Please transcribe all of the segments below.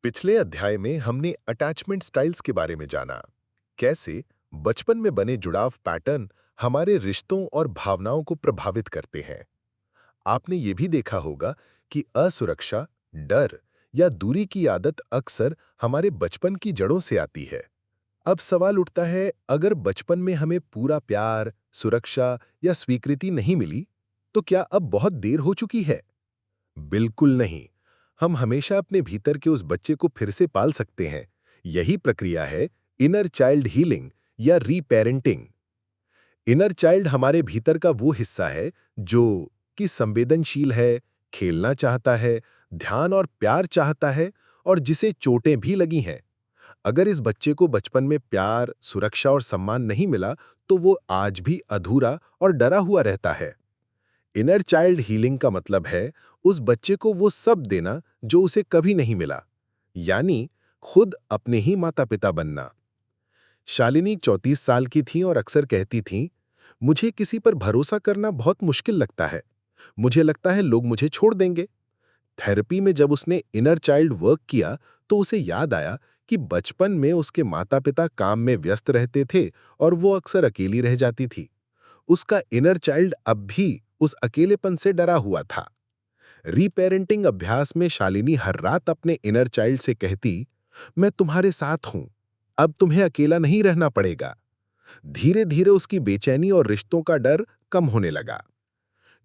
पिछले अध्याय में हमने अटैचमेंट स्टाइल्स के बारे में जाना। कैसे बचपन में बने जुड़ाव पैटर्न हमारे रिश्तों और भावनाओं को प्रभावित करते हैं। आपने ये भी देखा होगा कि असुरक्षा, डर या दूरी की आदत अक्सर हमारे बचपन की जड़ों से आती है। अब सवाल उठता है, अगर बचपन में हमें पूरा प्यार, सुरक्षा या स्वीकृति नहीं मिली, तो क्या अब बहुत देर हो चुकी है? बिल्कुल नहीं। हम हमेशा अपने भीतर के उस बच्चे को फिर से पाल सकते हैं। यही प्रक्रिया है इनर चाइल्ड हीलिंग या रीपेरेंटिंग। इनर चाइल्ड हमारे भीतर का वो हिस्सा है जो कि संवेदनशील है, खेलना चाहता है, ध्यान और प्यार चाहता है और जिसे चोटें भी लगी हैं। अगर इस बच्चे को बचपन में प्यार, सुरक्षा और सम्मान नहीं मिला, तो वो आज भी अधूरा और डरा हुआ रहता है। इनर चाइल्ड हीलिंग का मतलब है उस बच्चे को वो सब देना जो उसे कभी नहीं मिला, यानी खुद अपने ही माता पिता बनना। शालिनी 34 साल की थी और अक्सर कहती थी, मुझे किसी पर भरोसा करना बहुत मुश्किल लगता है। मुझे लगता है लोग मुझे छोड़ देंगे। थेरेपी में जब उसने इनर चाइल्ड वर्क किया, तो उसे याद आया कि बचपन में उसके माता पिता काम में व्यस्त रहते थे और वो अक्सर अकेली रह जाती थी। उसका इनर चाइल्ड अब भी उस अकेलेपन से डरा हुआ था। रीपेरेंटिंग अभ्यास में शालिनी हर रात अपने इनर चाइल्ड से कहती, मैं तुम्हारे साथ हूं, अब तुम्हें अकेला नहीं रहना पड़ेगा। धीरे धीरे उसकी बेचैनी और रिश्तों का डर कम होने लगा।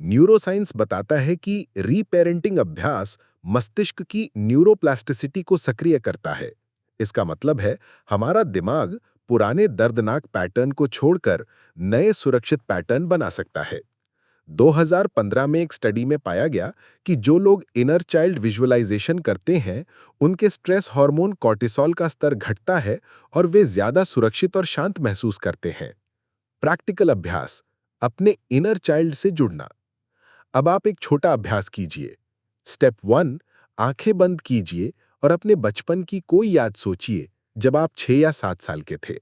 न्यूरोसाइंस बताता है कि रीपेरेंटिंग अभ्यास मस्तिष्क की न्यूरोप्लास्टिसिटी को सक्रिय करता है। इसका मतलब है हमारा दिमाग पुराने दर्दनाक पैटर्न को छोड़कर नए सुरक्षित पैटर्न बना सकता है। 2015 में एक स्टडी में पाया गया कि जो लोग इनर चाइल्ड विजुअलाइजेशन करते हैं, उनके स्ट्रेस हार्मोन कॉर्टिसोल का स्तर घटता है और वे ज्यादा सुरक्षित और शांत महसूस करते हैं। प्रैक्टिकल अभ्यास, अपने इनर चाइल्ड से जुड़ना। अब आप एक छोटा अभ्यास कीजिए। स्टेप 1, आंखें बंद कीजिए और अपने बचपन की कोई याद सोचिए जब आप 6 या 7 साल के थे।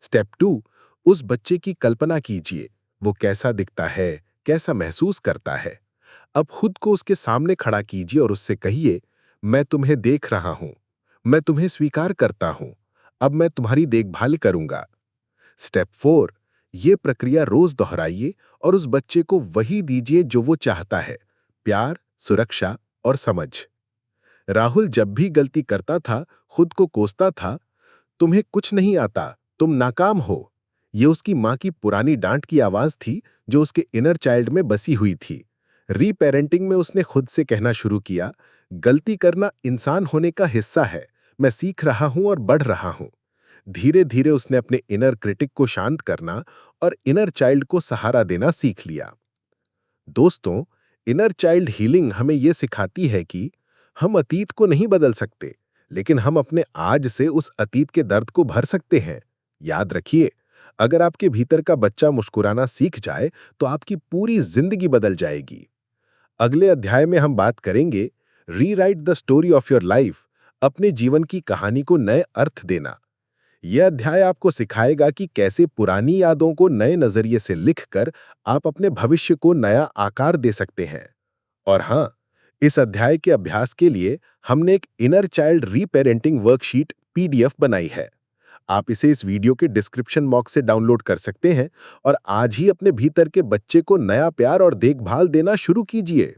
स्टेप 2, उस बच्चे की कल्पना कीजिए, वो कैसा दिखता है, कैसा महसूस करता है। अब खुद को उसके सामने खड़ा कीजिए और उससे कहिए, मैं तुम्हें देख रहा हूं, मैं तुम्हें स्वीकार करता हूं, अब मैं तुम्हारी देखभाल करूंगा। स्टेप 4, ये प्रक्रिया रोज दोहराइए और उस बच्चे को वही दीजिए जो वो चाहता है, प्यार, सुरक्षा और समझ। राहुल जब भी गलती करता था, खुद को कोसता था, तुम्हें कुछ नहीं आता, तुम नाकाम हो। ये उसकी मां की पुरानी डांट की आवाज थी जो उसके इनर चाइल्ड में बसी हुई थी। रीपेरेंटिंग में उसने खुद से कहना शुरू किया, गलती करना इंसान होने का हिस्सा है, मैं सीख रहा हूं और बढ़ रहा हूं। धीरे धीरे उसने अपने इनर क्रिटिक को शांत करना और इनर चाइल्ड को सहारा देना सीख लिया। दोस्तों, इनर चाइल्ड हीलिंग हमें यह सिखाती है कि हम अतीत को नहीं बदल सकते, लेकिन हम अपने आज से उस अतीत के दर्द को भर सकते हैं। याद रखिए, अगर आपके भीतर का बच्चा मुस्कुराना सीख जाए, तो आपकी पूरी जिंदगी बदल जाएगी। अगले अध्याय में हम बात करेंगे rewrite the story of your life, अपने जीवन की कहानी को नए अर्थ देना। यह अध्याय आपको सिखाएगा कि कैसे पुरानी यादों को नए नजरिए से लिखकर आप अपने भविष्य को नया आकार दे सकते हैं। और हाँ, इस अध्याय के अभ्यास के लिए हमने एक इनर चाइल्ड रीपेरेंटिंग वर्कशीट पीडीएफ बनाई है। आप इसे इस वीडियो के डिस्क्रिप्शन बॉक्स से डाउनलोड कर सकते हैं और आज ही अपने भीतर के बच्चे को नया प्यार और देखभाल देना शुरू कीजिए।